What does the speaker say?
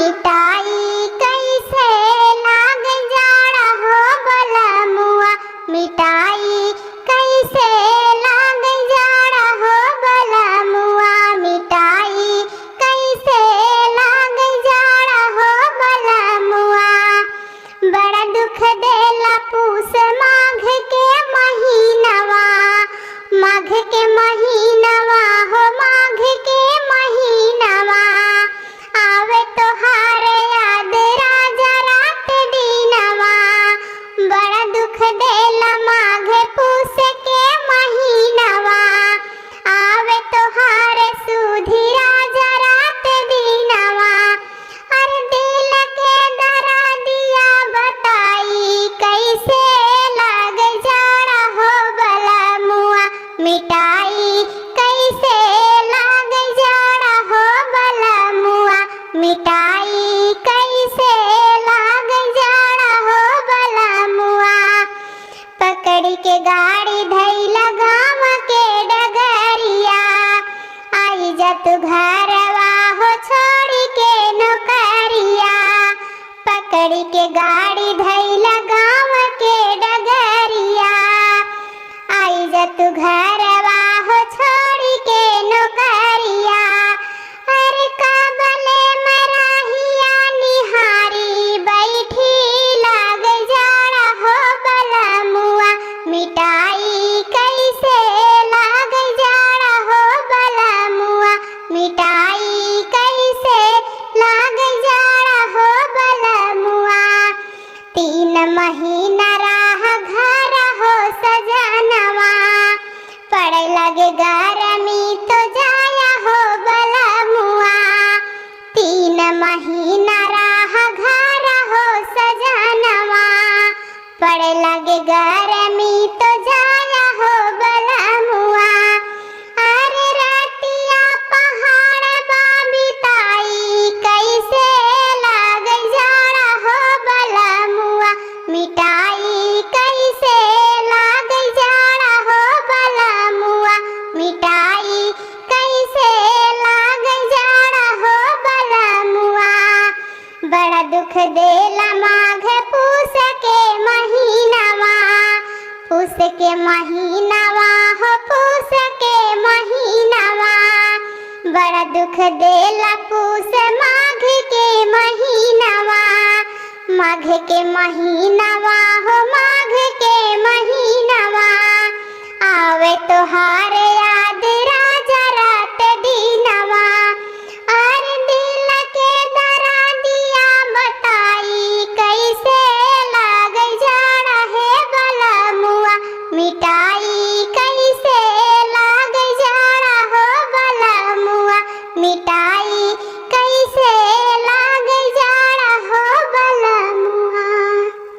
मिठाई कैसे लाग जाड़ा हो बलमुआ, मिठाई कैसे लाग जाड़ा हो बलमुआ, मिठाई कैसे लाग जाड़ा हो बलमुआ। बड़ा दुख देला पूस माघ के महीनवा, माघ के महीनवा हो माघ के महीनवा। आवे तोहार याद राजा रात दिनवा, बड़ा दुख देला माघ पूस के महीनवा। आवे तोहार सुधी राजा रात दिनवा। अरे दिल के दरा दिया बताई कैसे लाग जाड़ा हो बलमुआ, मिठाई कैसे लाग जाड़ा हो बलमुआ, मिठाई कैसे लाग जाड़ा हो बलमुआ। पकड़ के गाड़ी धैला गाँव के डगरिया, आई जा तू घरवा हो छोड़ी के नौकरिया। पकड़ के गाड़ी धैला गाँव के डगरिया, आई जा तू घरवा हो छोड़ी के नौकरिया। अरे काबले मराहिया निहारी बैठी लाग जाड़ा हो बलमुआ, मिठाई कैसे लाग जाड़ा हो बलमुआ, मिठाई कैसे लाग जाड़ा हो बलमुआ। 3 महीना राह घर हो सजनवा, पड़ लगे गरमी तो जाया हो बलमुआ। 3 महीना राह घर हो सजनवा, पड़ लगे गरमी तो जाया हो बलमुआ। अरे रतिया पहाड़ बाबिताई कैसे लाग जाड़ा हो बलमुआ, मिठाई कैसे लाग जाड़ा हो बलमुआ, मिठाई कैसे लाग जाड़ा हो बलमुआ। बड़ा दुख देला माघ पूस के महीनवा, पूस के महीनवा हो पूस के महीनवा। बड़ा दुख देला पूस माघ के महीनवा, माघ के महीनवा हो माघ के महीनवा। आवे तोहार